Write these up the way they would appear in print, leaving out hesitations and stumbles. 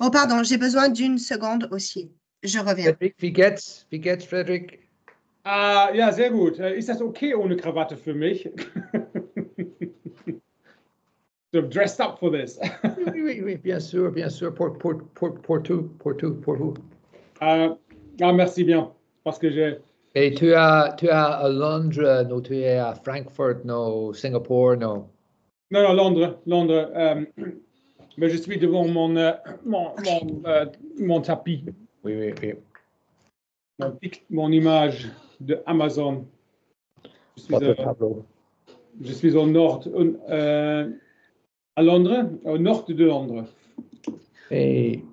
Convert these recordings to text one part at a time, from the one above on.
Oh, pardon, j'ai besoin d'une seconde aussi. Je reviens. Frederik, wie geht's, Frederik? Ja, sehr gut. Ist das okay ohne Krawatte für mich? So dressed up for this. Oui, bien sûr, pour vous. Merci bien, parce que j'ai... Et tu es à Londres, non, tu es à Francfort, non, Singapour, non? Non, Londres. Mais je suis devant mon tapis. Oui. Mon image de Amazon. Votre tableau. Je suis au nord, à Londres, au nord de Londres. Et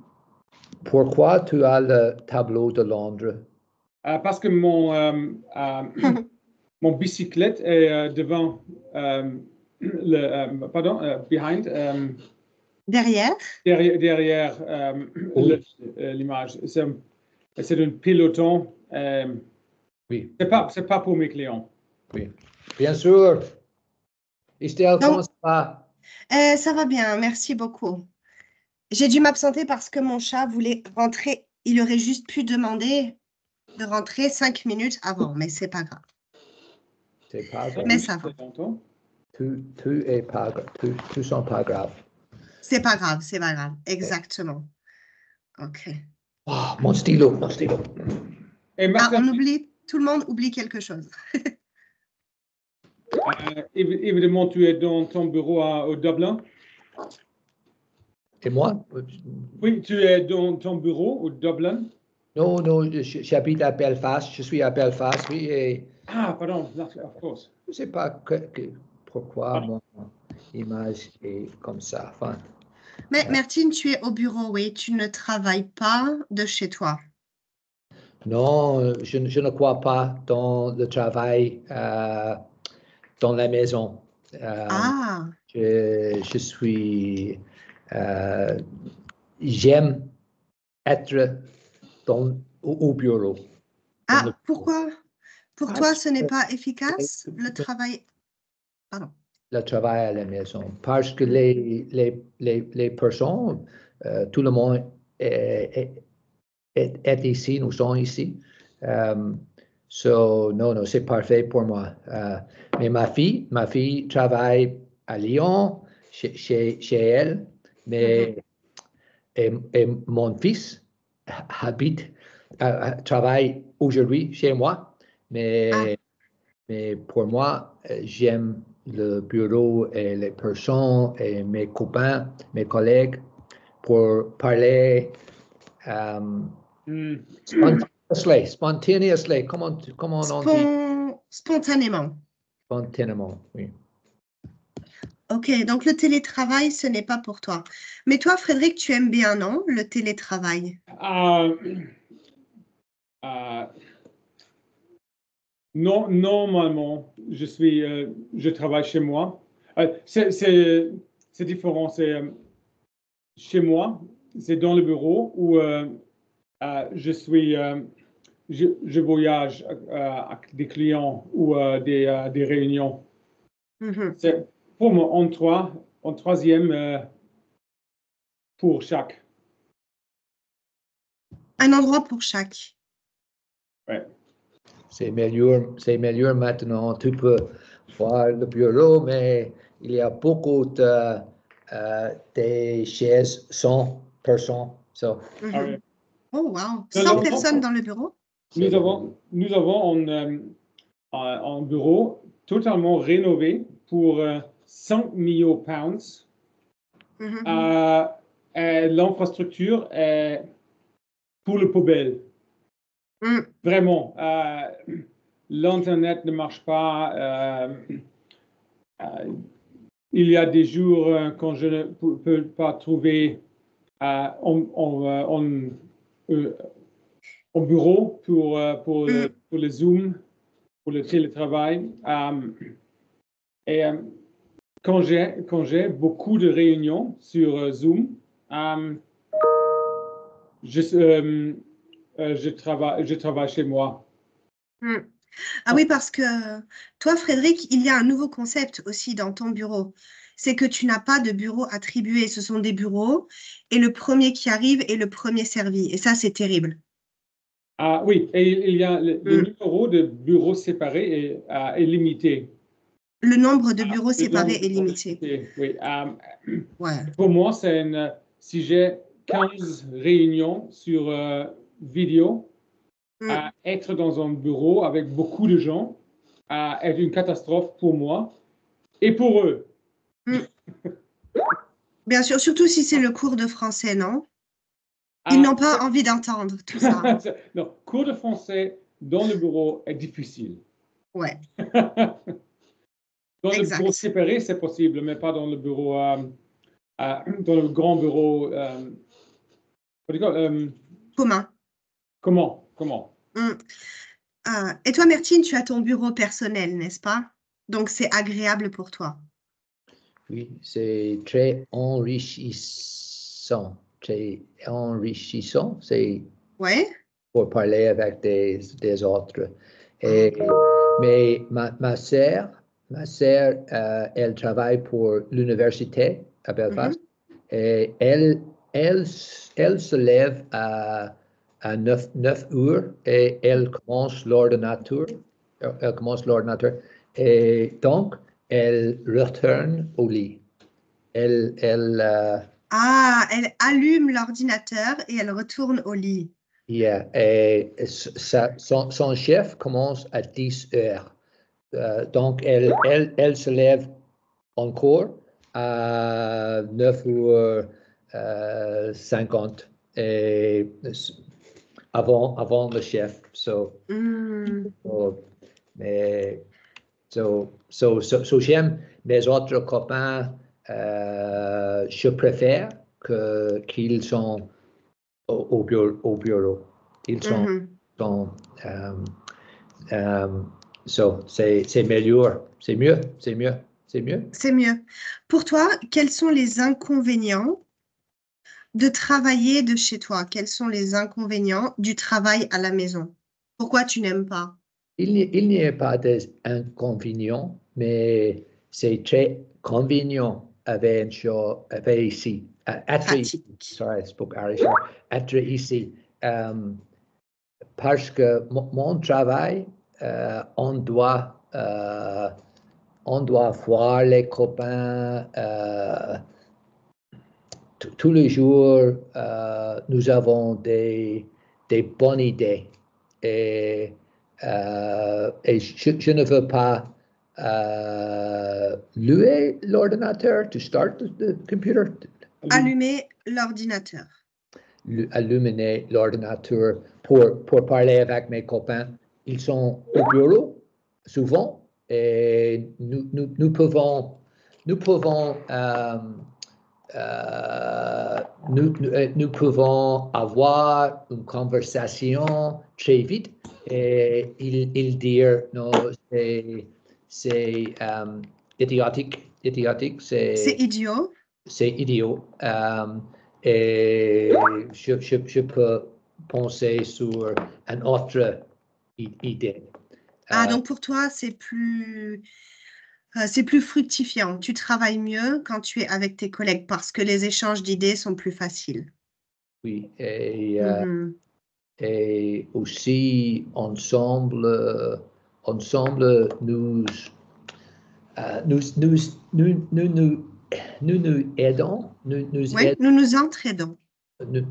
pourquoi tu as le tableau de Londres? Parce que mon bicyclette est devant, behind. Derrière? Derrière Oui. l'image. C'est un peloton. Oui. C'est pas pour mes clients. Oui, bien sûr. Estelle, comment ça va? Ça va bien, merci beaucoup. J'ai dû m'absenter parce que mon chat voulait rentrer. Il aurait juste pu demander de rentrer 5 minutes avant, mais c'est pas grave. C'est pas grave. Mais ça va. Tu sens pas grave. C'est pas grave, exactement. OK. Oh, mon stylo. Et tout le monde oublie quelque chose. Évidemment, tu es dans ton bureau au Dublin. Et moi? Oui, tu es dans ton bureau au Dublin. Non, j'habite à Belfast. Je suis à Belfast, oui. Et pardon, of course. Je ne sais pas pourquoi mon image est comme ça. Enfin, Mais Martine, tu es au bureau, oui. Tu ne travailles pas de chez toi. Non, je ne crois pas dans le travail dans la maison. Je suis... j'aime être au bureau. Pourquoi? Pour toi, ce n'est pas efficace, le travail... Pardon. Le travail à la maison. Parce que les personnes, tout le monde est ici, nous sommes ici. Non, c'est parfait pour moi. Mais ma fille travaille à Lyon, chez elle, mais et mon fils travaille aujourd'hui chez moi, mais pour moi, j'aime le bureau et les personnes et mes copains, mes collègues pour parler spontaneously, comment on dit? Spontanément. Spontanément, oui. Ok, donc le télétravail, ce n'est pas pour toi. Mais toi, Frédéric, tu aimes bien, non, le télétravail? Non, normalement, je travaille chez moi. C'est différent. C'est chez moi, c'est dans le bureau où je voyage avec des clients ou des réunions. C'est pour moi en troisième pour chaque. Un endroit pour chaque. Ouais. C'est meilleur maintenant. Tu peux voir le bureau, mais il y a beaucoup de chaises sans personne. So. Ouais. Oh, wow. 100 personnes dans le bureau? Nous avons un bureau totalement rénové pour 5 millions de pounds. L'infrastructure est pour le poubelle. Vraiment. L'Internet ne marche pas. Il y a des jours quand je ne peux pas trouver au bureau pour le Zoom, pour le télétravail. Et quand j'ai beaucoup de réunions sur Zoom, je travaille chez moi. Ah oui, parce que toi, Frédéric, il y a un nouveau concept aussi dans ton bureau. c'est que tu n'as pas de bureau attribué. Ce sont des bureaux et le premier qui arrive est le premier servi. Et ça, c'est terrible. Ah oui, et il y a le numéro de bureaux séparés est limité. Le nombre de bureaux Le séparés nombre est limité. Oui. Ouais. Pour moi, si j'ai 15 réunions sur vidéo, être dans un bureau avec beaucoup de gens est une catastrophe pour moi et pour eux. Bien sûr, surtout si c'est le cours de français, non? Ils n'ont pas envie d'entendre tout ça. Non, cours de français dans le bureau est difficile. Ouais. Dans le bureau séparé, c'est possible, mais pas dans le bureau, dans le grand bureau. Commun. Comment? Et toi, Mertine, tu as ton bureau personnel, n'est-ce pas? Donc, c'est agréable pour toi. Oui, c'est très enrichissant. Très enrichissant, c'est pour parler avec des autres. Mais ma sœur, elle travaille pour l'université à Belfast. Et elle se lève à 9 heures et elle commence l'ordinateur. Et donc, elle retourne au lit. Elle allume l'ordinateur et elle retourne au lit. Yeah, et son chef commence à 10 heures. Donc, elle se lève encore à 9h50 et avant le chef. J'aime mes autres copains. Je préfère qu'ils sont au bureau. Ils sont c'est meilleur. C'est mieux. C'est mieux. Pour toi, quels sont les inconvénients de travailler de chez toi? Quels sont les inconvénients du travail à la maison? Pourquoi tu n'aimes pas? Il n'y a pas d'inconvénients, mais c'est très convenient avec ici. Être ici. Sorry, I spoke Irish. Être ici. Parce que mon travail, on doit voir les copains tous les jours. Nous avons des bonnes idées et je ne veux pas louer l'ordinateur to start the computer. Allumer l'ordinateur. Allumer l'ordinateur pour parler avec mes copains. Ils sont au bureau souvent et nous pouvons nous pouvons avoir une conversation très vite et ils dire non, c'est idiotique, c'est idiot. C'est idiot. Et je peux penser sur une autre idée. Donc pour toi, c'est plus fructifiant. Tu travailles mieux quand tu es avec tes collègues parce que les échanges d'idées sont plus faciles. Oui, et aussi ensemble nous aidons. Nous nous entraidons. Nous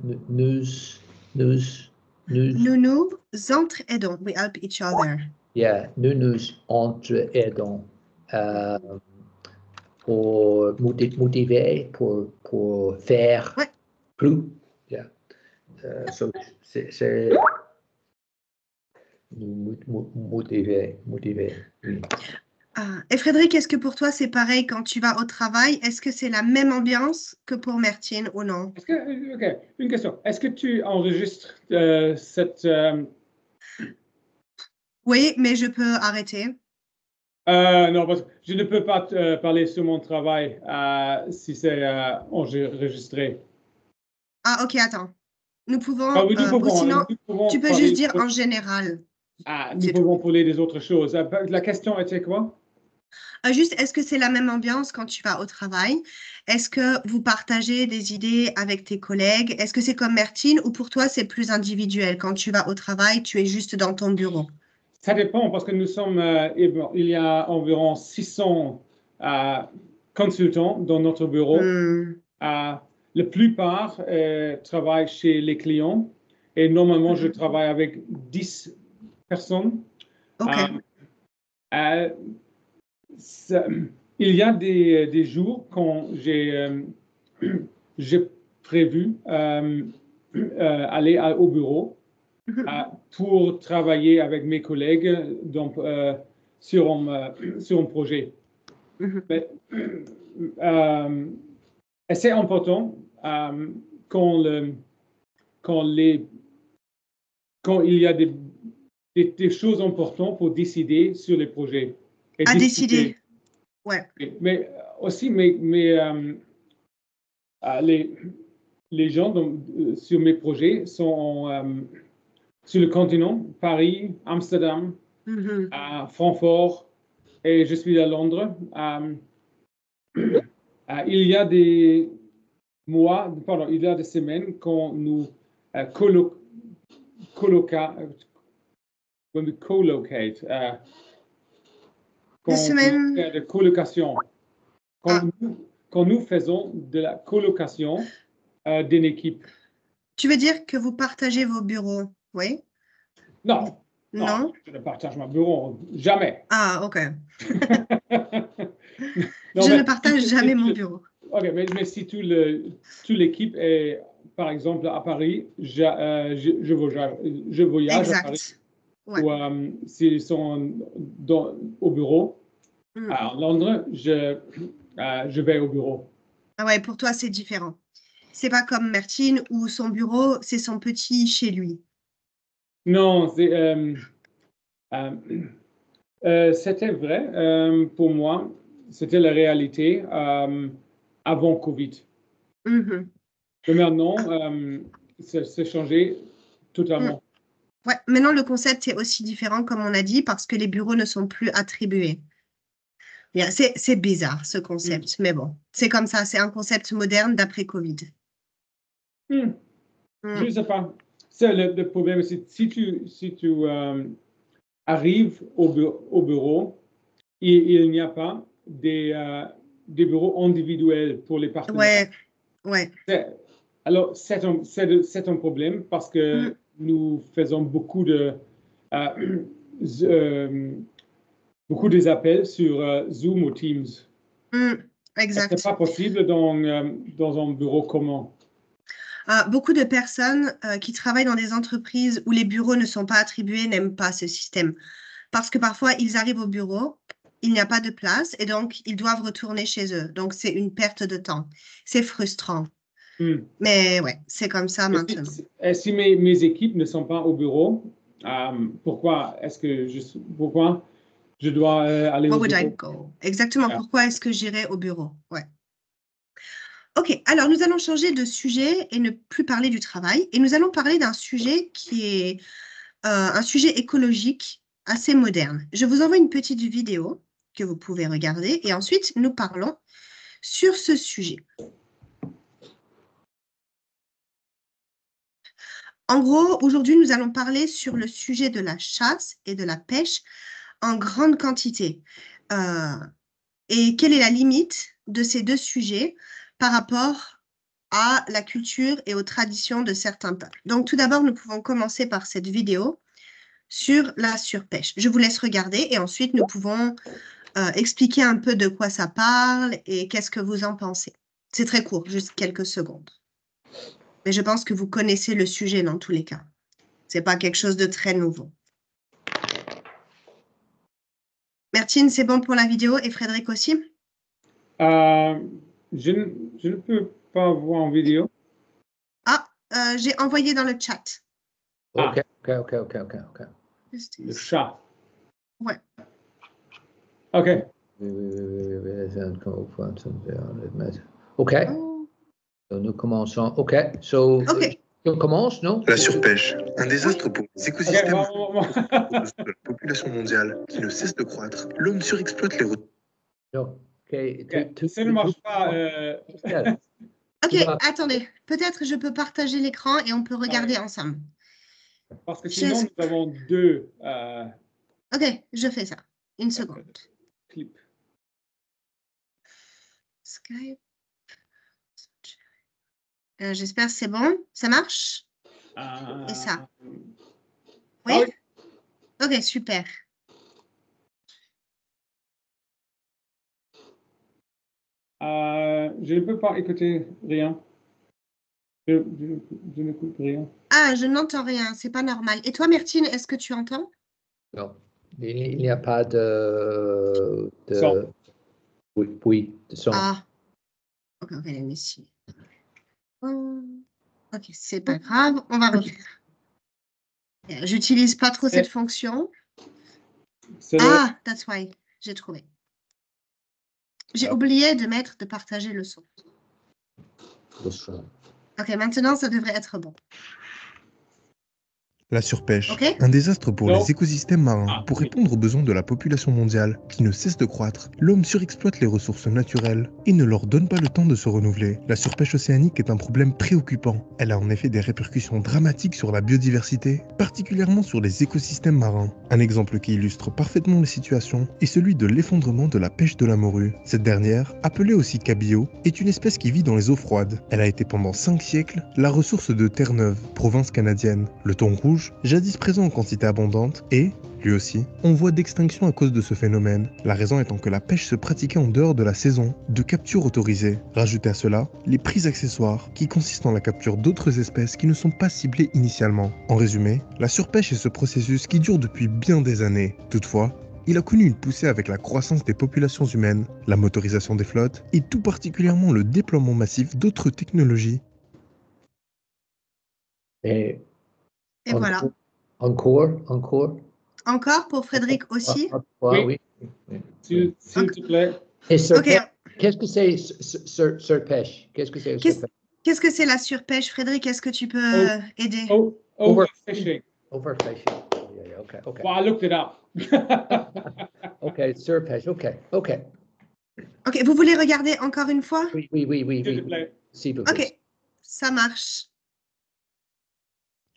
nous entraidons. We help each other. Yeah, nous nous entraidons pour motiver, pour faire plus. Yeah. C'est nous motiver. Oui. Et Frédéric, est-ce que pour toi c'est pareil quand tu vas au travail? Est-ce que c'est la même ambiance que pour Mertine ou non? Une question. Est-ce que tu enregistres cette... Oui, mais je peux arrêter. Non, parce que je ne peux pas parler sur mon travail si c'est enregistré. Ok, attends. Nous pouvons, sinon, tu peux juste dire en général. Nous pouvons parler des autres choses. La question était quoi? Juste, est-ce que c'est la même ambiance quand tu vas au travail? Est-ce que vous partagez des idées avec tes collègues? Est-ce que c'est comme Mertine ou pour toi, c'est plus individuel? Quand tu vas au travail, tu es juste dans ton bureau. Ça dépend parce que nous sommes, il y a environ 600 consultants dans notre bureau. La plupart travaillent chez les clients et normalement, je travaille avec 10 personnes. Il y a des jours quand j'ai prévu aller au bureau pour travailler avec mes collègues donc, sur un projet. Mais, c'est important quand il y a des choses importantes pour décider sur les projets. À décider. Ouais. Mais aussi, les gens sur mes projets sont sur le continent, Paris, Amsterdam, Francfort, et je suis à Londres. Il y a des mois, pardon, il y a des semaines quand nous collocate. Des semaines de colocation. Quand nous faisons de la colocation d'une équipe. Tu veux dire que vous partagez vos bureaux, oui? Non. Je ne partage mon bureau, jamais. Ah, ok. Je ne partage jamais mon bureau. Ok, mais si toute l'équipe est, par exemple, à Paris, je voyage exact. à Paris. Ouais. Ou s'ils sont au bureau, à Londres, je vais au bureau. Ah ouais, pour toi, c'est différent. C'est pas comme Mertine où son bureau, c'est son petit chez lui. Non, c'était vrai pour moi. C'était la réalité avant Covid. Mais maintenant, c'est changé totalement. Ouais, maintenant, le concept est aussi différent, comme on a dit, parce que les bureaux ne sont plus attribués. C'est bizarre, ce concept, mais bon, c'est comme ça. C'est un concept moderne d'après Covid. Je ne sais pas. C'est le problème. Si tu arrives au bureau, il n'y a pas des bureaux individuels pour les partenaires. Ouais. Alors, c'est un problème parce que nous faisons beaucoup des appels sur Zoom ou Teams. Exact. Ce n'est pas possible dans un bureau commun. Beaucoup de personnes qui travaillent dans des entreprises où les bureaux ne sont pas attribués n'aiment pas ce système. Parce que parfois, ils arrivent au bureau, il n'y a pas de place et donc ils doivent retourner chez eux. Donc, c'est une perte de temps. C'est frustrant. Mais ouais, c'est comme ça maintenant. Si mes équipes ne sont pas au bureau, pourquoi je dois aller au bureau? Exactement, pourquoi est-ce que j'irai au bureau? Ouais. Ok, alors nous allons changer de sujet et ne plus parler du travail. Et nous allons parler d'un sujet qui est un sujet écologique assez moderne. Je vous envoie une petite vidéo que vous pouvez regarder et ensuite nous parlons sur ce sujet. En gros, aujourd'hui, nous allons parler sur le sujet de la chasse et de la pêche en grande quantité. Et quelle est la limite de ces deux sujets par rapport à la culture et aux traditions de certains peuples. Donc, tout d'abord, nous pouvons commencer par cette vidéo sur la surpêche. Je vous laisse regarder et ensuite, nous pouvons expliquer un peu de quoi ça parle et qu'est-ce que vous en pensez. C'est très court, juste quelques secondes. Mais je pense que vous connaissez le sujet dans tous les cas. Ce n'est pas quelque chose de très nouveau. Mertine, c'est bon pour la vidéo et Frédéric aussi? Je ne peux pas voir en vidéo. J'ai envoyé dans le chat. Ok. Le chat. Ouais. Ok. Ok. Donc, nous commençons. Ok. On commence, non? La surpêche, un désastre pour les écosystèmes de la population mondiale qui ne cesse de croître. L'homme surexploite les ressources. Non. Okay. Ça ne marche pas. Ok, attendez. Peut-être je peux partager l'écran et on peut regarder ensemble. Parce que sinon, nous avons deux. Ok, je fais ça. Une seconde. Clips. Skype. J'espère que c'est bon. Ça marche? Et ça? Oui? Ah oui. Ok, super. Je ne peux pas écouter rien. Je n'écoute rien. Ah, je n'entends rien. C'est pas normal. Et toi, Myrtine, est-ce que tu entends? Non. Il n'y a pas de Son. Oui, de son. Ah. Ok, let me see. Ok, c'est pas grave. On va refaire. J'utilise pas trop cette fonction. Ah, that's why. J'ai trouvé. J'ai oublié de partager le son. Le son. Ok, maintenant, ça devrait être bon. La surpêche, Ok. un désastre pour Non. les écosystèmes marins. Pour répondre aux besoins de la population mondiale, qui ne cesse de croître, l'homme surexploite les ressources naturelles et ne leur donne pas le temps de se renouveler. La surpêche océanique est un problème préoccupant. Elle a en effet des répercussions dramatiques sur la biodiversité, particulièrement sur les écosystèmes marins. Un exemple qui illustre parfaitement la situation est celui de l'effondrement de la pêche de la morue. Cette dernière, appelée aussi cabillaud, est une espèce qui vit dans les eaux froides. Elle a été pendant 5 siècles la ressource de Terre-Neuve, province canadienne. Le thon rouge, jadis présent en quantité abondante, est, lui aussi, en voie d'extinction à cause de ce phénomène, la raison étant que la pêche se pratiquait en dehors de la saison de capture autorisée. Rajoutez à cela les prises accessoires, qui consistent en la capture d'autres espèces qui ne sont pas ciblées initialement. En résumé, la surpêche est ce processus qui dure depuis bien des années. Toutefois, il a connu une poussée avec la croissance des populations humaines, la motorisation des flottes et tout particulièrement le déploiement massif d'autres technologies. Et voilà. Encore. Encore pour Frédéric aussi? Oui. S'il te plaît. Et Ok. qu'est-ce que c'est surpêche? Qu'est-ce que c'est surpêche? Qu'est-ce que c'est la surpêche, Frédéric? Est-ce que tu peux aider? Overfishing. Overfishing. Yeah, okay. Well, I looked it up. Okay, surpêche. Okay. Ok, vous voulez regarder encore une fois? Oui. S'il te plaît. S'il vous plaît. Ok, ça marche.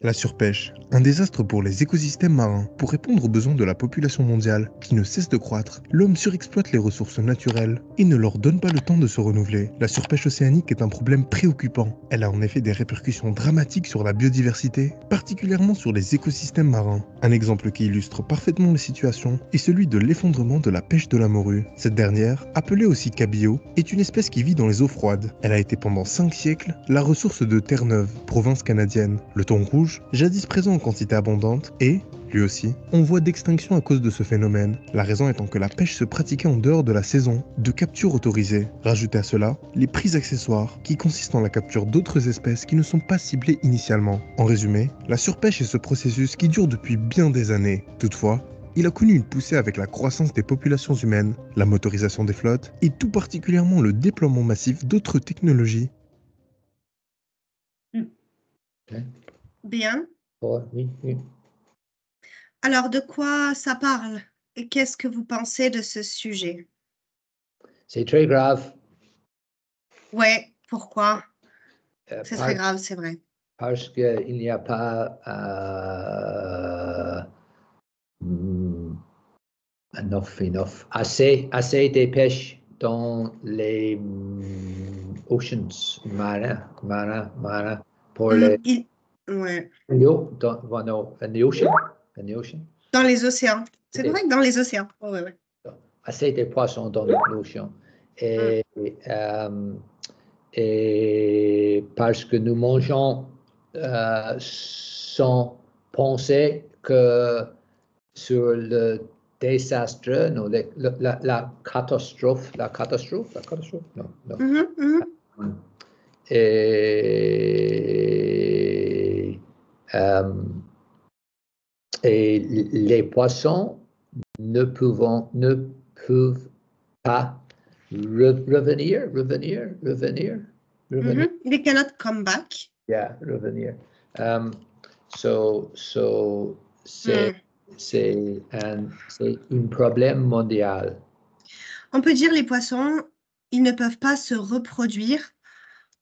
La surpêche, un désastre pour les écosystèmes marins. Pour répondre aux besoins de la population mondiale, qui ne cesse de croître, l'homme surexploite les ressources naturelles et ne leur donne pas le temps de se renouveler. La surpêche océanique est un problème préoccupant. Elle a en effet des répercussions dramatiques sur la biodiversité, particulièrement sur les écosystèmes marins. Un exemple qui illustre parfaitement la situation est celui de l'effondrement de la pêche de la morue. Cette dernière, appelée aussi cabillaud, est une espèce qui vit dans les eaux froides. Elle a été pendant 5 siècles la ressource de Terre-Neuve, province canadienne. Le thon rouge, jadis présent en quantité abondante, est, lui aussi, en voie d'extinction à cause de ce phénomène, la raison étant que la pêche se pratiquait en dehors de la saison de capture autorisée. Rajoutez à cela les prises accessoires, qui consistent en la capture d'autres espèces qui ne sont pas ciblées initialement. En résumé, la surpêche est ce processus qui dure depuis bien des années. Toutefois, il a connu une poussée avec la croissance des populations humaines, la motorisation des flottes et tout particulièrement le déploiement massif d'autres technologies. Bien. Oui. Alors, de quoi ça parle? Et qu'est-ce que vous pensez de ce sujet? C'est très grave. Ouais, pourquoi? C'est très grave, c'est vrai. Parce qu'il n'y a pas enough. Assez de pêche dans les oceans, marins, pour les Ouais. in the ocean. Dans les océans. C'est vrai que dans les océans. Oh, ouais. Assez de poissons dans l'océan. Et parce que nous mangeons sans penser que sur le désastre, non, la catastrophe, non. Et les poissons ne peuvent pas revenir. They cannot come back. Yeah, revenir. So c'est un problème mondial. On peut dire les poissons, ils ne peuvent pas se reproduire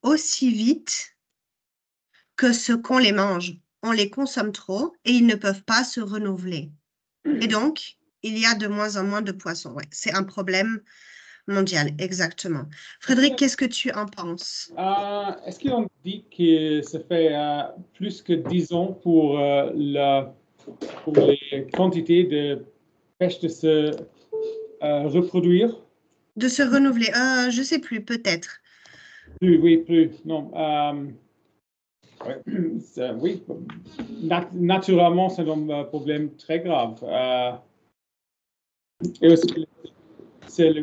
aussi vite que ce qu'on les mange. On les consomme trop et ils ne peuvent pas se renouveler. Et donc, il y a de moins en moins de poissons. Ouais, c'est un problème mondial, exactement. Frédéric, qu'est-ce que tu en penses? Est-ce qu'on dit que ça fait plus que 10 ans pour les quantités de pêche de se reproduire? De se renouveler. Je ne sais plus, peut-être. Plus, oui, plus. Non. Oui, naturellement, c'est un problème très grave. Et aussi, c'est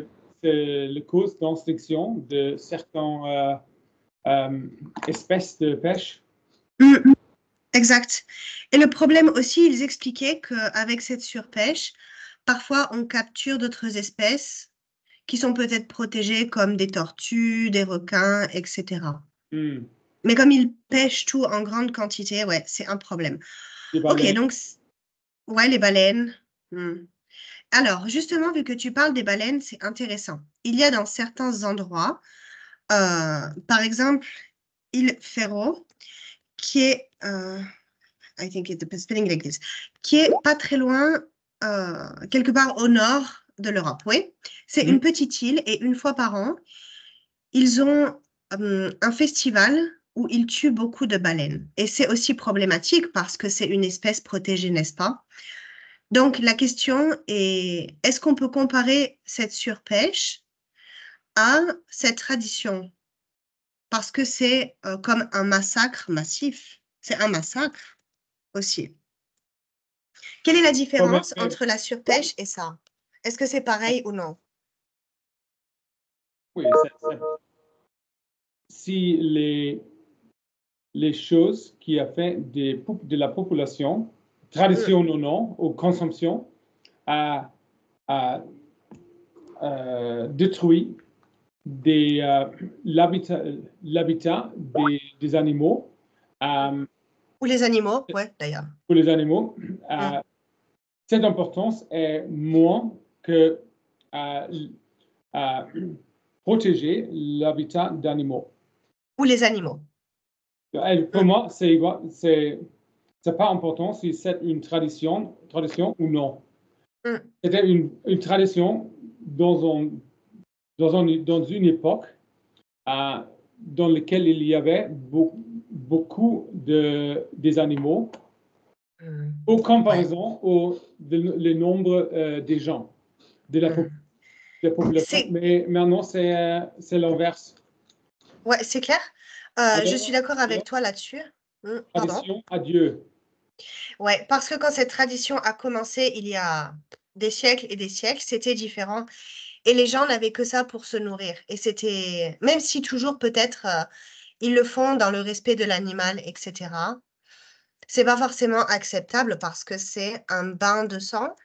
le cause d'extinction de certaines espèces de pêche. Exact. Et le problème aussi, ils expliquaient qu'avec cette surpêche, parfois on capture d'autres espèces qui sont peut-être protégées comme des tortues, des requins, etc. Mais comme ils pêchent tout en grande quantité, ouais, c'est un problème. Ok, donc, ouais, les baleines. Alors, justement, vu que tu parles des baleines, c'est intéressant. Il y a dans certains endroits, par exemple, île Ferro, qui est, I think it's spelling like this, qui est pas très loin, quelque part au nord de l'Europe. Oui, c'est une petite île et une fois par an, ils ont un festival où ils tuent beaucoup de baleines. Et c'est aussi problématique parce que c'est une espèce protégée, n'est-ce pas? Donc, la question est, est-ce qu'on peut comparer cette surpêche à cette tradition? Parce que c'est comme un massacre massif. C'est un massacre aussi. Quelle est la différence entre la surpêche et ça? Est-ce que c'est pareil ou non? Oui, si les choses qui a fait de la population, tradition ou non, ou consommation, a détruit l'habitat des animaux. Ou les animaux, ouais, d'ailleurs. Pour les animaux, cette importance est moins que protéger l'habitat d'animaux. Ou les animaux. Pour moi, c'est pas important si c'est une tradition ou non. C'était une tradition dans une époque dans laquelle il y avait beaucoup des animaux en comparaison le nombre des gens, de la population. Mais maintenant, c'est l'inverse. Ouais, c'est clair. Je suis d'accord avec toi là-dessus. Tradition à Dieu. Ouais, parce que quand cette tradition a commencé il y a des siècles et des siècles, c'était différent. Et les gens n'avaient que ça pour se nourrir. Et c'était, même si toujours peut-être ils le font dans le respect de l'animal, etc., c'est pas forcément acceptable parce que c'est un bain de sang.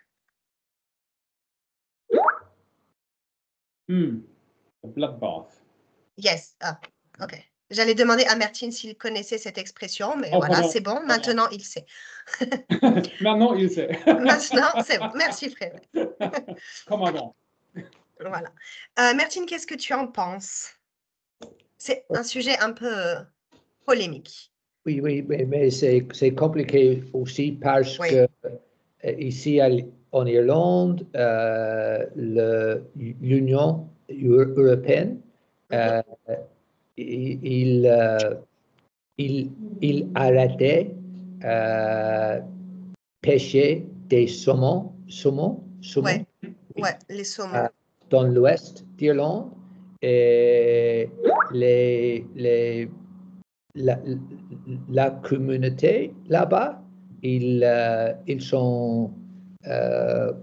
Bloodbath. Yes. Ah, ok. J'allais demander à Martine s'il connaissait cette expression, mais voilà, pardon. c'est bon. Maintenant, il sait. Maintenant, il sait. Maintenant, c'est bon. Merci, Fred. Comme avant. Voilà. Martine, qu'est-ce que tu en penses? C'est un sujet un peu polémique. Oui, mais c'est compliqué aussi parce que ici en Irlande, l'Union européenne, il arrêtait pêcher des saumons, ouais, les saumons. Dans l'ouest d'Irlande et la communauté là-bas, ils sont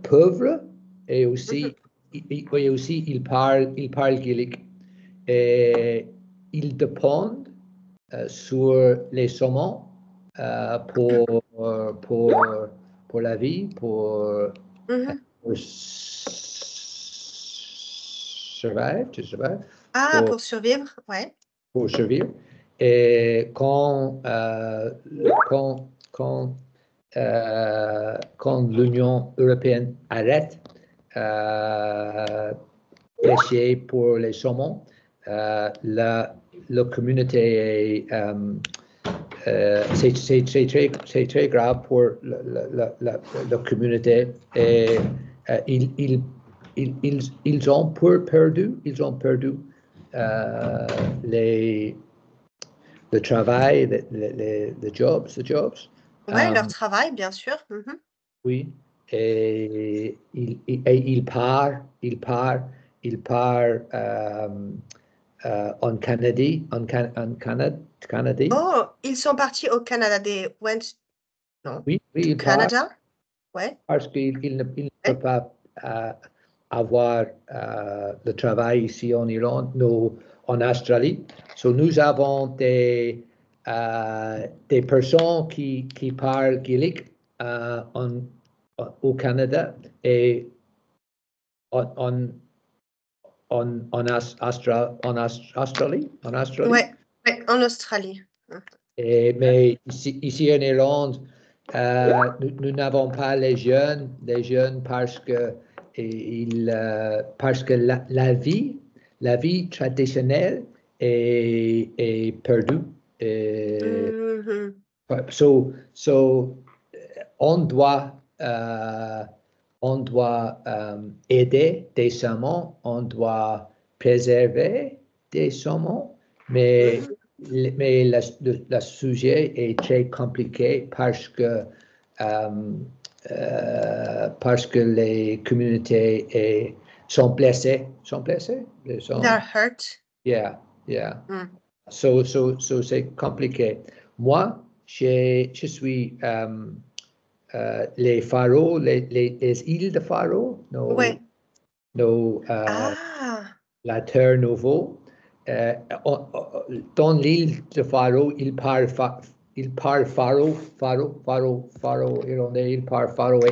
pauvres et aussi, ils parlent gaélique. Et ils dépendent sur les saumons pour la vie, pour survivre. Pour survivre, ouais. Pour survivre. Et quand l'Union européenne arrête pêcher pour les saumons. La communauté c'est très grave pour la communauté. Et ils ont perdu le travail, les jobs. Ouais, leur travail, bien sûr. Mhm. Oui, et il part en Canada. Oh, ils sont partis au Canada. They went, non, Oui, il part Canada? Ouais. parce qu'il ne peut pas avoir le travail ici en Irlande, en Australie. So, nous avons des personnes qui parlent gaélique au Canada et en Australie. Ouais, en Australie. Mais ici en Irlande, nous n'avons pas les jeunes parce que la vie traditionnelle est perdue. Mhm. So, on doit aider des saumons, on doit préserver des saumons, mais le sujet est très compliqué parce que les communautés sont blessées. They're hurt. Yeah. So c'est compliqué. Moi, je suis les Faroe, les îles de Faroe, Ouais. la Terre Nouveau. Dans l'île de Faroe, il parle Faroe irlandais, il parle faroï.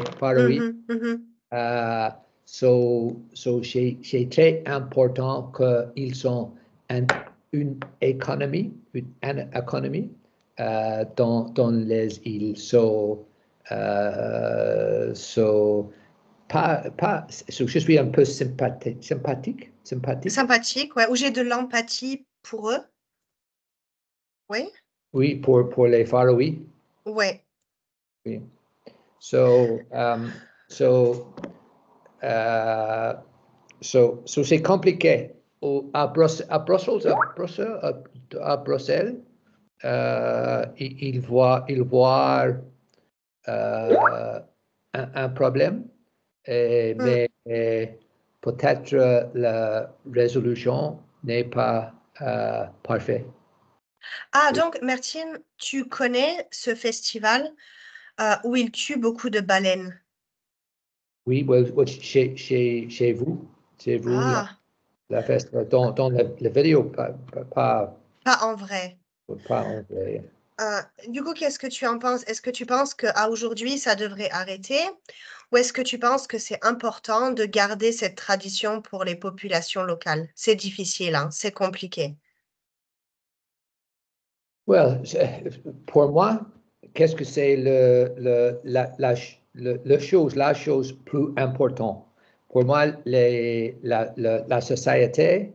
C'est très important qu'ils ont une économie dans les îles. Je suis un peu sympathique. Sympathique, ouais. Ou j'ai de l'empathie pour eux. Oui. Oui, pour les Faroe. Ouais. Oui. C'est compliqué. À Bruxelles, il voit un problème, mais peut-être la résolution n'est pas parfaite. Ah, donc, Martine, tu connais ce festival où ils tuent beaucoup de baleines? Oui, chez vous, la fête, dans la vidéo, pas en vrai. Pas en vrai. Du coup, qu'est-ce que tu en penses? Est-ce que tu penses qu'à aujourd'hui, ça devrait arrêter? Ou est-ce que tu penses que c'est important de garder cette tradition pour les populations locales? C'est difficile, hein? C'est compliqué. Well, pour moi, qu'est-ce que c'est la chose plus importante? Pour moi, la société,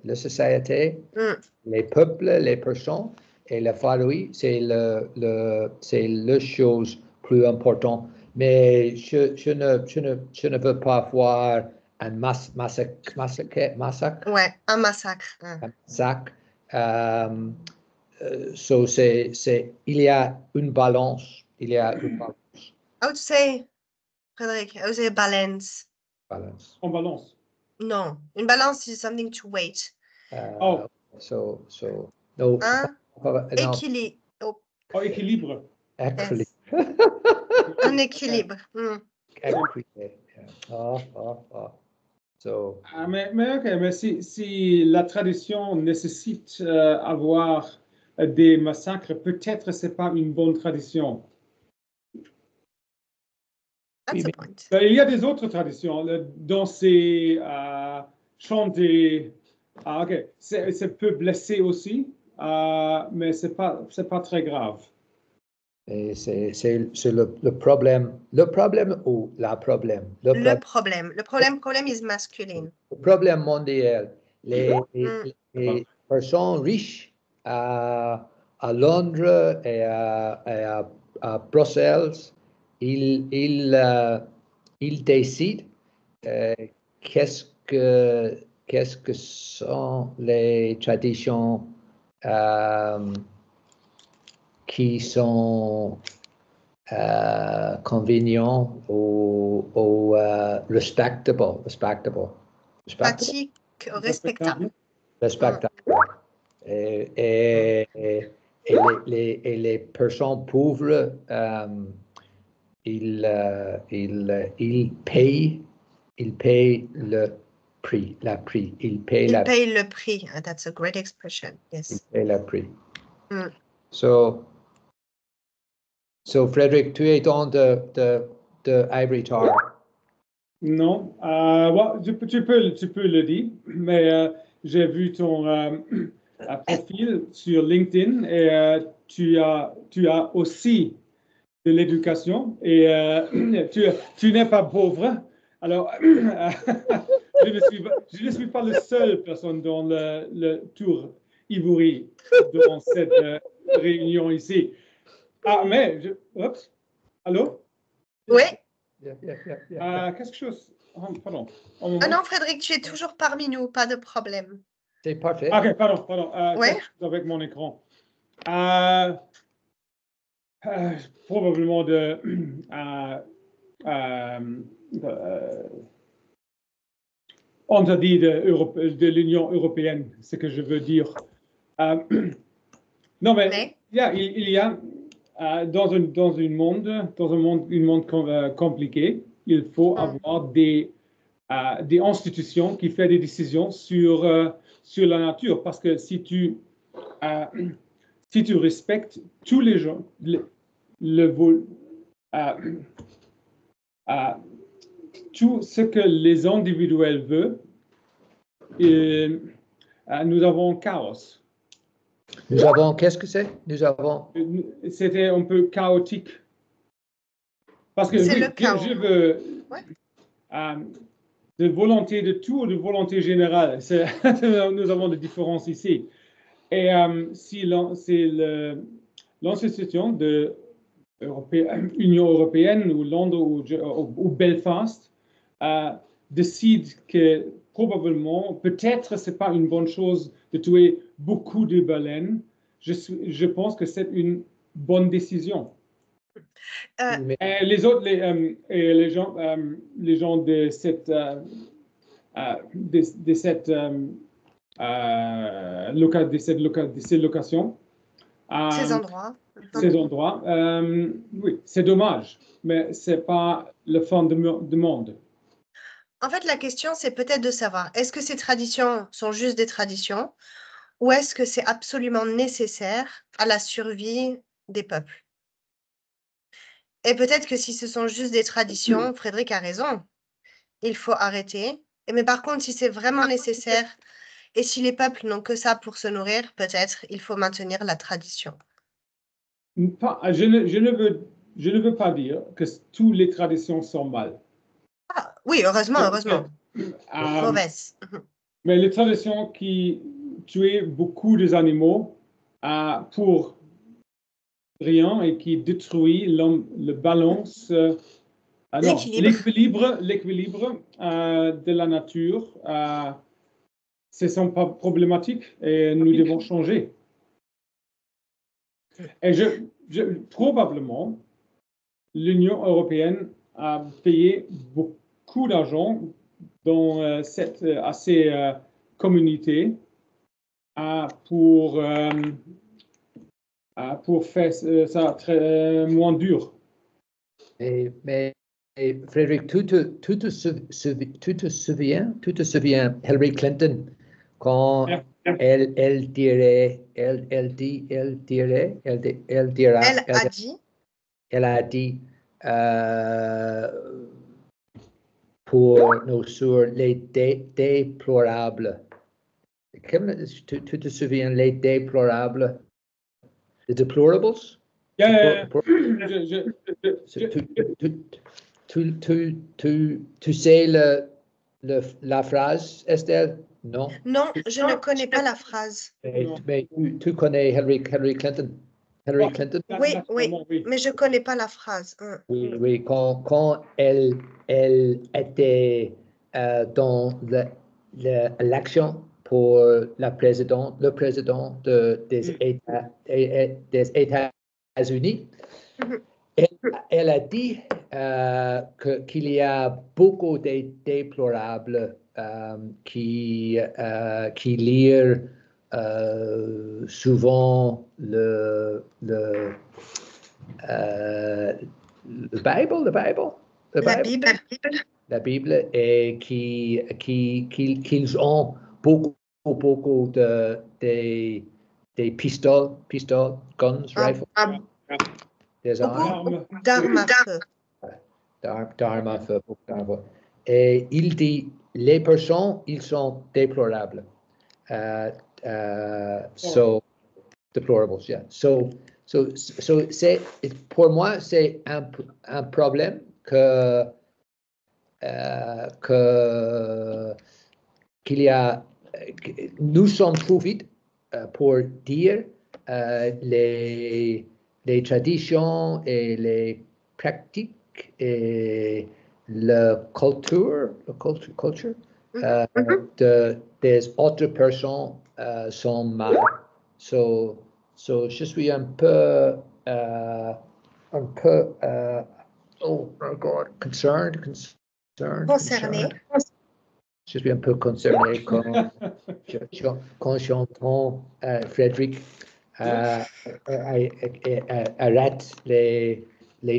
les peuples, les personnes et la famille, c'est la chose plus importante. Mais je ne veux pas voir un massacre. Ouais, un massacre. Un massacre. Il y a une balance. I would say, Frédéric, I would say balance. En balance. Non, une balance is something to wait. No. Équilibre. Oh, équilibre. Yes. Un équilibre. Mais si la tradition nécessite avoir des massacres, peut-être c'est pas une bonne tradition. That's a point. Il y a des autres traditions, danser, chanter. Ok, ça peut blesser aussi, mais c'est pas très grave. Et c'est le problème. Le problème ou la problème? Le problème is masculine. Le problème mondial. Les personnes riches à Londres et à Bruxelles, ils décident qu'est-ce que sont les traditions qui sont convenient ou respectable. Pratique respectable. Et les personnes pauvres, ils payent le prix, Ils payent le prix. That's a great expression. Yes. Ils payent le prix. So, Frédéric, tu es dans de Ivory Tower? Non, tu peux le dire, mais j'ai vu ton profil sur LinkedIn et tu as aussi de l'éducation et tu n'es pas pauvre. Alors, je ne suis pas la seule personne dans le Tour Ivory dans cette réunion ici. Ah, mais, allô? Oui. Quelque chose. Pardon. Ah non, Frédéric, tu es toujours parmi nous, pas de problème. C'est parfait. Ok, pardon. Ouais. Avec mon écran. Probablement on t'a dit de l'Union européenne, ce que je veux dire. Non, mais il y a dans un monde compliqué, il faut avoir des institutions qui font des décisions sur la nature. Parce que si tu respectes tous les gens, tout ce que les individuels veulent, nous avons chaos. Nous avons, qu'est-ce que c'est? Nous avons... C'était un peu chaotique. Parce que je veux de volonté de tout, de volonté générale. Nous avons des différences ici. Et si c'est l'institution de l'Union européenne ou Londres ou Belfast décide que probablement, peut-être c'est pas une bonne chose de tuer beaucoup de baleines. Je pense que c'est une bonne décision. Et les autres, les gens de cette ces locations, ces endroits, oui, c'est dommage, mais c'est pas le fin du monde. En fait, la question, c'est peut-être de savoir, est-ce que ces traditions sont juste des traditions ou est-ce que c'est absolument nécessaire à la survie des peuples? Et peut-être que si ce sont juste des traditions, Frédéric a raison, il faut arrêter. Mais par contre, si c'est vraiment nécessaire et si les peuples n'ont que ça pour se nourrir, peut-être il faut maintenir la tradition. Je ne veux pas dire que toutes les traditions sont mal. Ah, oui, heureusement. Mauvaise. Mais les traditions qui tuent beaucoup des animaux pour rien et qui détruisent le balance, l'équilibre de la nature, ce sont pas problématiques et nous devons changer. Et probablement, l'Union européenne a payé beaucoup d'argent dans cette communauté pour faire ça très moins dur. Mais Frédéric, tu te souviens Hillary Clinton quand elle a dit pour nous sur les déplorables. Tu te souviens les déplorables? The deplorables? Yeah. Tu sais la phrase, Estelle? Non? Non, je ne connais pas la phrase. Mais tu connais Hillary Clinton? Hillary Clinton? Oui, mais je ne connais pas la phrase. Oui, quand elle était dans l'action pour le président des États-Unis, elle a dit qu'il y a beaucoup de déplorables qui lisent souvent le la Bible et qu'ils ont beaucoup des pistoles, guns, rifles, des armes. D'armes à feu. D'armes à feu. Et il dit, les personnes, ils sont déplorables. So, deplorables, yeah. So c'est, pour moi, c'est un problème qu'il y a, nous sommes trop vite pour dire les traditions et les pratiques et la culture des autres personnes sont mal. So je suis un peu oh my God, concerned. Concerné. Je suis un peu concerné quand j'entends Frédéric arrête les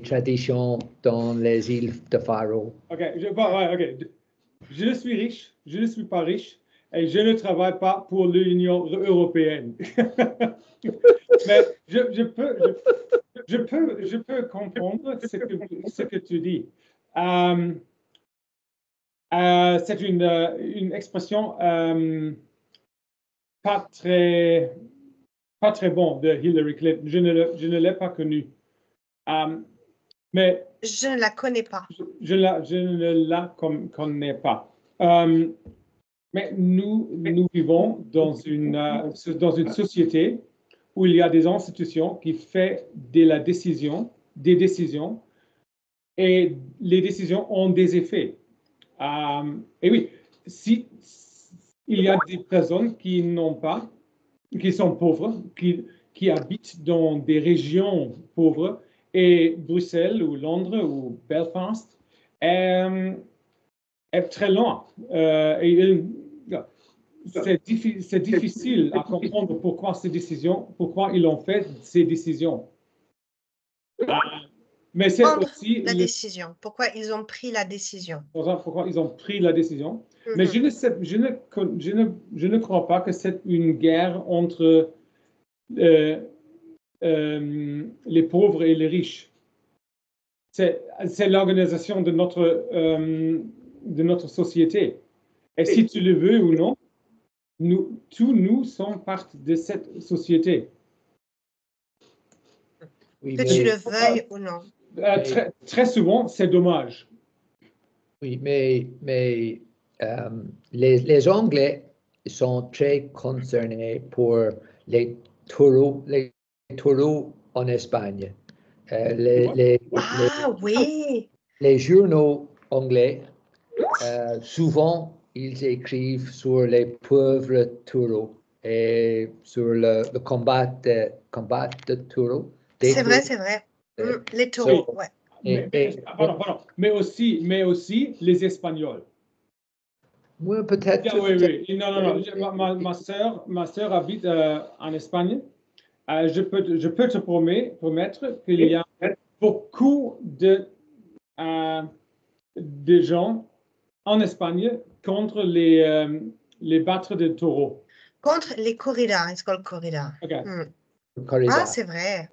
traditions dans les îles de Faro. OK. Je ne suis riche, je ne suis pas riche et je ne travaille pas pour l'Union européenne. Mais je peux comprendre ce que tu dis. C'est une expression pas très bonne de Hillary Clinton. Je ne l'ai pas connue. Mais je ne la connais pas. Je ne la connais pas. Mais nous vivons dans une société où il y a des institutions qui font des décisions, et les décisions ont des effets. Et oui, si il y a des personnes qui sont pauvres, qui habitent dans des régions pauvres, et Bruxelles ou Londres ou Belfast est très loin. C'est difficile à comprendre pourquoi ils ont fait ces décisions. Mais c'est aussi la décision. Pourquoi ils ont pris la décision. Pourquoi ils ont pris la décision. Mais je ne crois pas que c'est une guerre entre les pauvres et les riches. C'est l'organisation de notre société. Et si tu le veux ou non, tous nous sommes partie de cette société. Oui, que tu le veuilles ou non. Très souvent, c'est dommage. Oui, mais les Anglais sont très concernés pour les taureaux en Espagne. Les journaux anglais, souvent, ils écrivent sur les pauvres taureaux et sur le combat de taureaux. C'est vrai. Les taureaux, ouais. Mais aussi les Espagnols. Oui, peut-être. Oui. Non. Ma sœur habite en Espagne. Je peux te promettre qu'il y a beaucoup de gens en Espagne contre les battre de taureaux. Contre les corridas, it's called corrida. Okay. Ah, c'est vrai.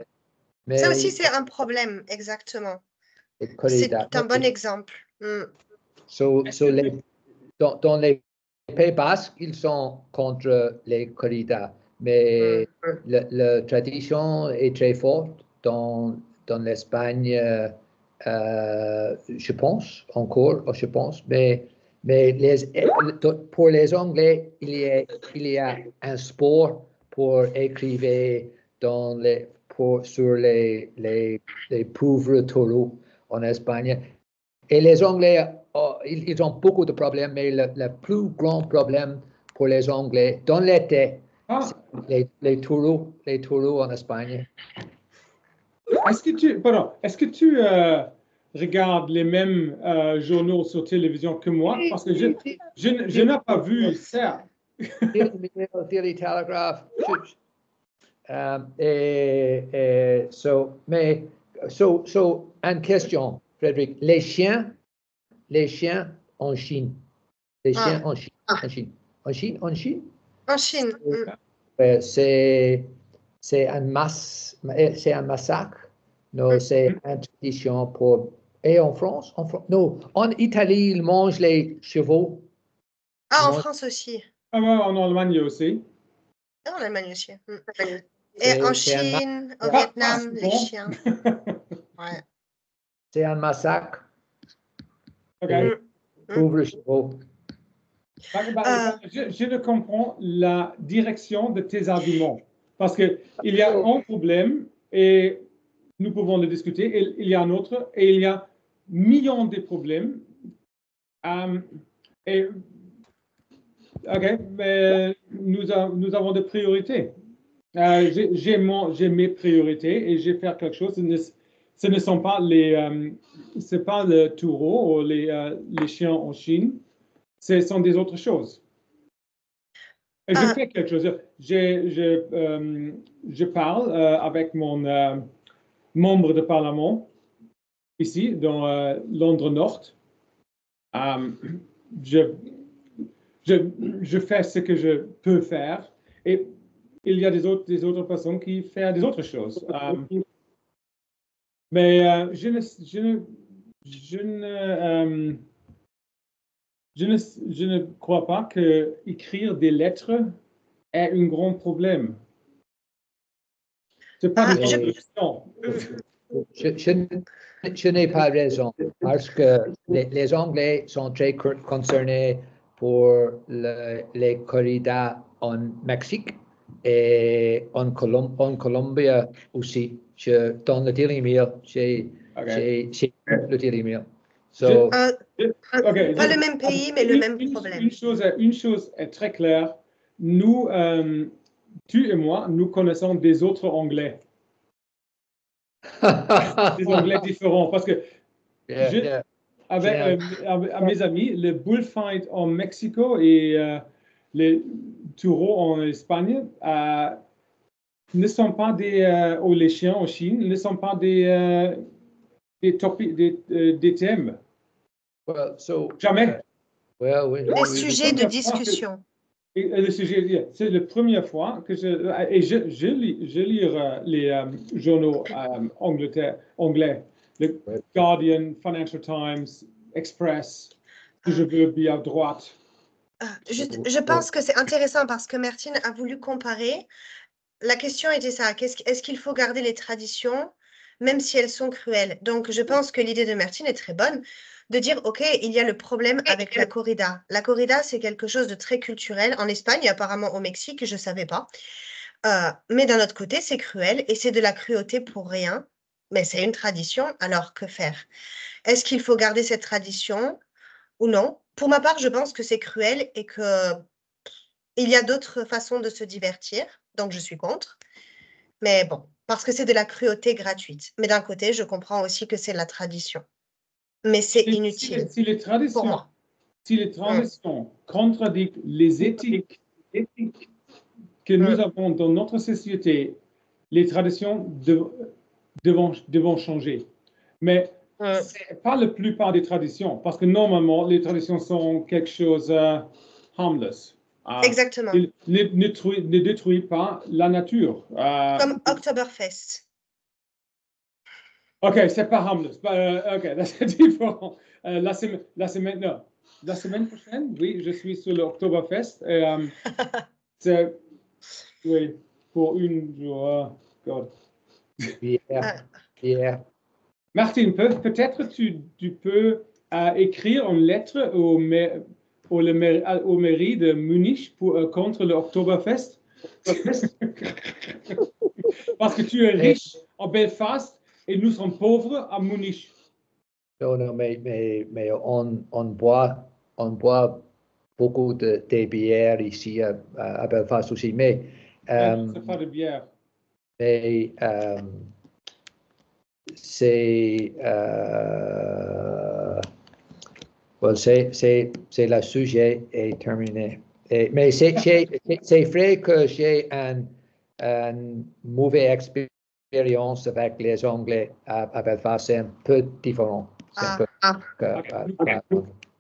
Mais ça aussi, c'est un problème, exactement. C'est un bon exemple. Dans les Pays Basques, ils sont contre les corridas, mais la tradition est très forte dans dans l'Espagne, je pense, mais pour les Anglais, il y a un sport pour écrire sur les pauvres taureaux en Espagne. Et les Anglais, ils ont beaucoup de problèmes, mais le plus grand problème pour les Anglais dans l'été, c'est les taureaux en Espagne. Est-ce que tu regardes les mêmes journaux sur télévision que moi? Parce que je n'ai pas vu ça. Daily Telegraph. Une question, Frédéric. Les chiens en Chine. Les chiens en Chine. En Chine? En Chine. C'est un massacre. Non, c'est une tradition pour... Et en France? Non, en Italie, ils mangent les chevaux. En France aussi. En Allemagne aussi. En Allemagne aussi. Et en Chine, au Vietnam, les chiens. Ouais. C'est un massacre. OK. Pauvres chevaux. Je ne comprends la direction de tes arguments. Parce qu'il y a un problème et nous pouvons le discuter. Et il y a un autre et il y a millions de problèmes. Mais nous avons des priorités. J'ai mes priorités et je vais faire quelque chose. Ce ne sont pas c'est pas le taureau ou les chiens en Chine. Ce sont des autres choses. Et je fais quelque chose. Je parle avec mon membre de parlement ici dans Londres Nord. Je fais ce que je peux faire et il y a des autres personnes qui font des autres choses. Mais je ne crois pas que écrire des lettres est un grand problème. C'est pas une question. Je n'ai pas raison parce que les Anglais sont très concernés pour les corridas en Mexique et en Colombie aussi. Dans le Daily Mail, j'ai le Daily Mail. Pas le même pays, mais le même problème. Une chose est très claire. Nous, tu et moi, nous connaissons des autres Anglais. Des Anglais différents. Parce que avec mes amis, le bullfight en Mexique et les taureaux en Espagne ne sont pas ou les chiens en Chine ne sont pas des thèmes. Jamais. Des sujets de discussion. Le sujet, c'est la première fois que je lis les journaux anglais, le Guardian, Financial Times, Express, que je veux bien à droite. Je pense que c'est intéressant parce que Martine a voulu comparer. La question était ça, est-ce qu'il faut garder les traditions, même si elles sont cruelles? Donc, je pense que l'idée de Martine est très bonne, de dire, OK, il y a le problème avec la corrida. La corrida, c'est quelque chose de très culturel en Espagne et apparemment au Mexique, je ne savais pas. Mais d'un autre côté, c'est cruel et c'est de la cruauté pour rien. Mais c'est une tradition, alors que faire? Est-ce qu'il faut garder cette tradition ou non? Pour ma part, je pense que c'est cruel et qu'il y a d'autres façons de se divertir. Donc, je suis contre. Mais bon, parce que c'est de la cruauté gratuite. Mais d'un côté, je comprends aussi que c'est la tradition. Mais c'est inutile pour moi. Si les traditions contradictent les éthiques que nous avons dans notre société, les traditions devront changer. Mais ce n'est pas la plupart des traditions, parce que normalement, les traditions sont quelque chose harmless. Exactement. Ne détruit pas la nature. Comme Oktoberfest. OK, c'est pas harmless. OK, c'est différent. La semaine prochaine, oui, je suis sur l'Oktoberfest. Oui, pour une jour. God. Yeah. bière. Martin, peut-être tu peux écrire une lettre au mairie de Munich contre l'Oktoberfest. Parce que tu es riche en Belfast et nous sommes pauvres à Munich. Non, mais on boit beaucoup de bières ici à Belfast aussi. Mais C'est pas de bière. mais c'est le sujet est terminé. Mais c'est vrai que j'ai une mauvaise expérience avec les Anglais à Belfast. C'est un peu différent.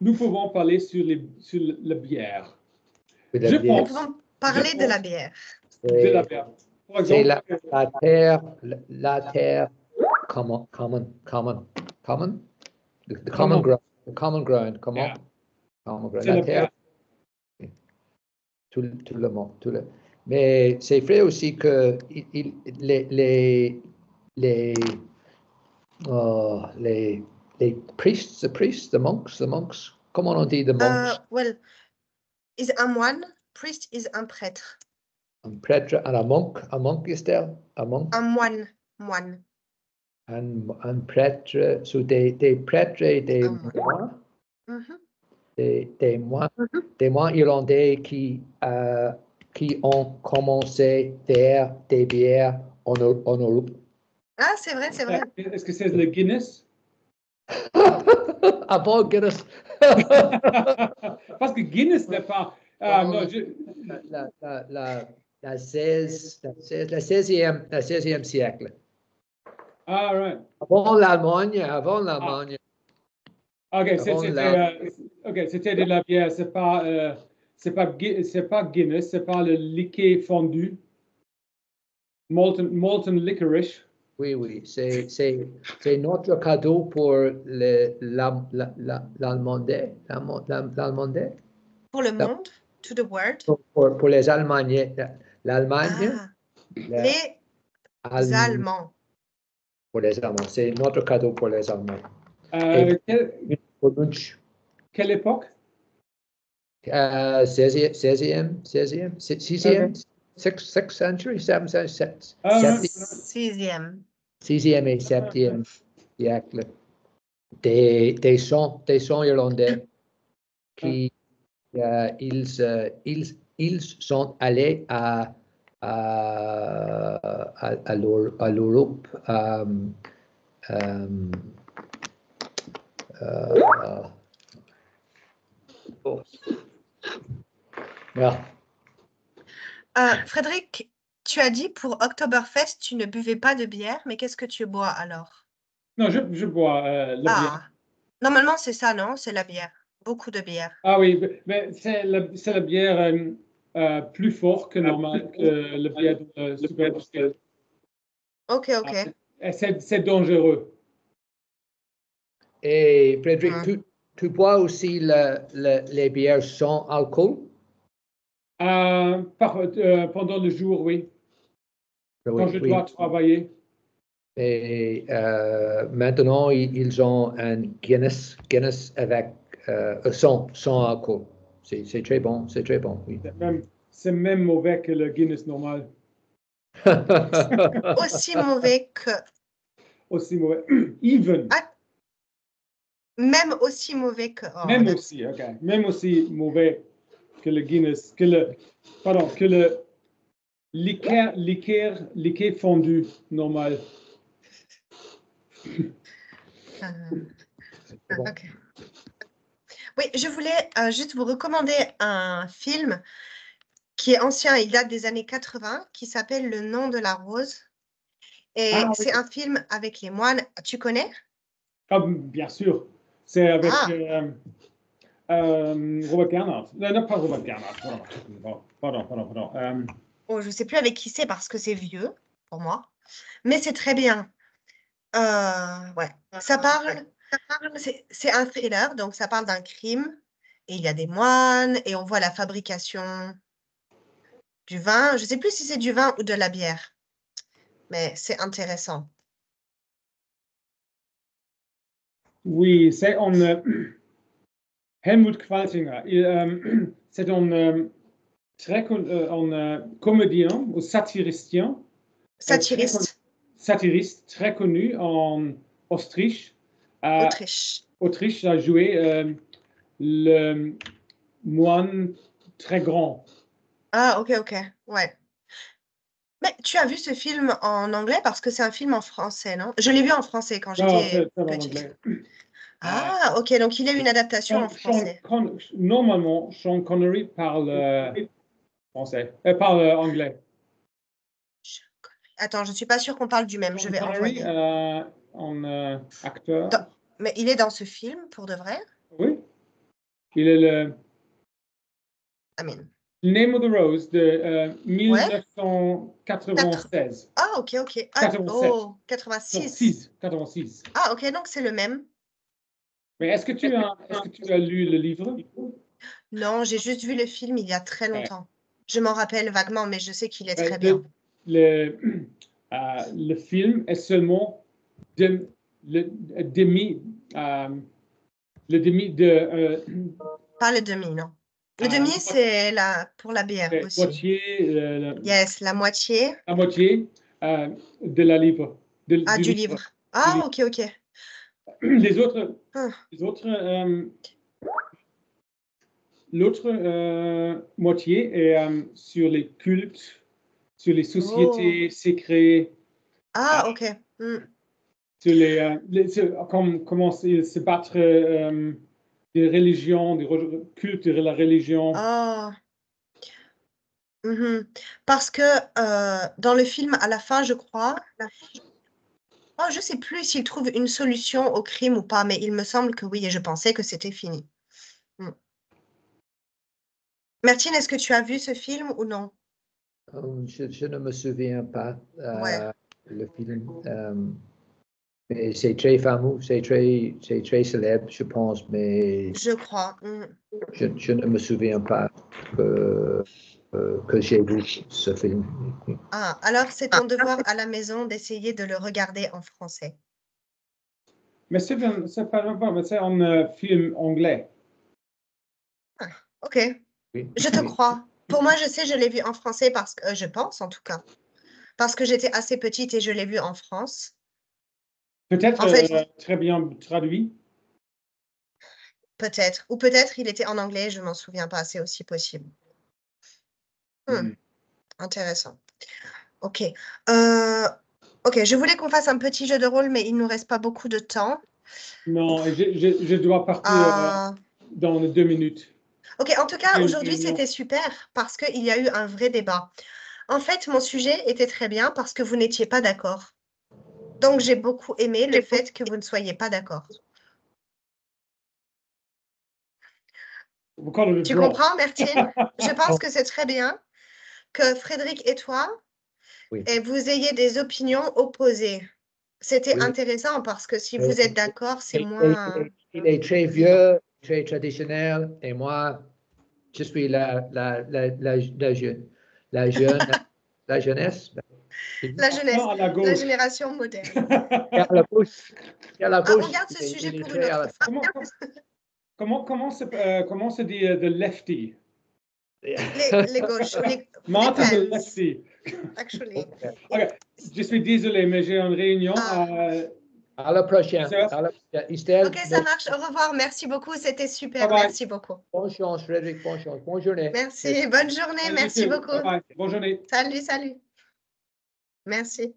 Nous pouvons parler sur la bière. Nous pouvons parler de la bière. De la bière. C'est la terre common. The common ground. Yeah. Common ground. C'est la bière. Tout le monde. Mais c'est vrai aussi que les priests, the monks, comment on dit the monks? Well, is un moine, priest is un prêtre. Un prêtre, and a monk is there? A monk? Un moine. Un prêtre, so des prêtres et des moines, des moines irlandais qui ont commencé à faire des bières en Europe. Ah, c'est vrai. Est-ce que c'est le Guinness? Avant Guinness. Parce que Guinness n'est pas... non, la 16e siècle. Ah, right. Avant l'Allemagne. OK, c'était de la bière. C'est pas Guinness, c'est pas le liqueur fondu. Molten licorice. Oui, c'est notre cadeau pour l'Allemandais. Pour le monde, to the world. Pour les Allemands. L'Allemagne. Les Allemands. Pour les Allemands. C'est notre cadeau pour les Allemands. Quelle époque? 16e, 6th century, 7th century, 6e et 7e siècle. Des sons irlandais qui ils sont allés à l'Europe. Frédéric, tu as dit pour Oktoberfest, tu ne buvais pas de bière, mais qu'est-ce que tu bois alors? Non, je bois la bière. Normalement, c'est ça, non? C'est la bière. Beaucoup de bière. Ah oui, mais c'est la bière plus forte que normal que la bière de la supermarché. OK. C'est dangereux. Et Frédéric, tu bois aussi les bières sans alcool? Pendant le jour, oui. Quand je dois travailler. Et maintenant, ils ont un Guinness avec sans alcool. C'est très bon, oui. C'est même mauvais que le Guinness normal. Aussi mauvais que... Aussi mauvais. Even. Même aussi mauvais que... Même aussi, OK. Même aussi mauvais que le Guinness, que le liqueur fondu normal. OK. Oui, je voulais juste vous recommander un film qui est ancien, il date des années 80, qui s'appelle Le nom de la rose. Et c'est un film avec les moines. Tu connais? Bien sûr. C'est avec Robert Gernhardt. Non, pas Robert Gernhardt. Pardon. Je ne sais plus avec qui c'est parce que c'est vieux pour moi. Mais c'est très bien. Ouais. Ça parle, c'est un thriller, donc ça parle d'un crime. Et il y a des moines et on voit la fabrication du vin. Je ne sais plus si c'est du vin ou de la bière. Mais c'est intéressant. Oui, c'est en Helmut Qualtinger. C'est un comédien ou satiriste. Satiriste très connu en Autriche. Autriche a joué le moine très grand. Ah, ok, ouais. Mais tu as vu ce film en anglais parce que c'est un film en français, non? Je l'ai vu en français quand j'étais petite. Ah, ok, donc il y a une adaptation en français. Normalement, Sean Connery parle français, parle anglais. Attends, je ne suis pas sûre qu'on parle du même. Sean Je vais Connery, envoyer. en acteur. Mais il est dans ce film, pour de vrai? Oui. Il est le Amen. Name of the Rose de 1996. Ah, ok. Ah, 86. 86. Ah, ok, donc c'est le même. Mais est-ce que tu as lu le livre? Non, j'ai juste vu le film il y a très longtemps. Je m'en rappelle vaguement, mais je sais qu'il est très bien. Le film est seulement le demi de... Pas le demi, non. Le demi, c'est pour la bière aussi. Moitié, yes, la moitié. La moitié de la livre. Du livre. Ah, ok. Les autres... L'autre moitié est sur les cultes, sur les sociétés secrètes. Ah, ok. Sur comment se battre des religions, des cultes de la religion. Ah. Parce que dans le film, à la fin, je crois, je ne sais plus s'il trouve une solution au crime ou pas, mais il me semble que oui, et je pensais que c'était fini. Martine, est-ce que tu as vu ce film ou non? Je ne me souviens pas le film. Mais c'est très fameux, c'est très célèbre, je pense, mais je crois. Je ne me souviens pas que j'ai vu ce film. Ah, alors c'est ton devoir à la maison d'essayer de le regarder en français. Mais c'est pas grave, mais c'est un film anglais. Ah, ok, oui. Je te crois. Pour moi, je sais, je l'ai vu en français parce que, je pense en tout cas, parce que j'étais assez petite et je l'ai vu en France. Peut-être très bien traduit. Peut-être. Ou peut-être il était en anglais, je ne m'en souviens pas, c'est aussi possible. Intéressant. Ok. Ok, je voulais qu'on fasse un petit jeu de rôle, mais il ne nous reste pas beaucoup de temps. Non, je dois partir dans 2 minutes. Ok, en tout cas, aujourd'hui, c'était super parce qu'il y a eu un vrai débat. En fait, mon sujet était très bien parce que vous n'étiez pas d'accord. Donc, j'ai beaucoup aimé le fait que vous ne soyez pas d'accord. Tu comprends, Martine? Je pense que c'est très bien que Frédéric et toi, et vous ayez des opinions opposées. C'était intéressant parce que si vous êtes d'accord, c'est moins... Il est très vieux, très traditionnel, et moi, je suis la jeunesse. La jeunesse. La génération moderne. On garde ce sujet pour une autre fois. Comment se dit the lefty? Les gauches. Martin the lefty. Actually. Okay. Je suis désolé, mais j'ai une réunion. À la prochaine. Ok, ça marche. Au revoir. Merci beaucoup. C'était super. Bye bye. Merci beaucoup. Bonne chance, Frédéric. Bonne chance. Bonne journée. Merci. Bonne journée. Merci beaucoup. Bye bye. Bonne journée. Salut. Merci.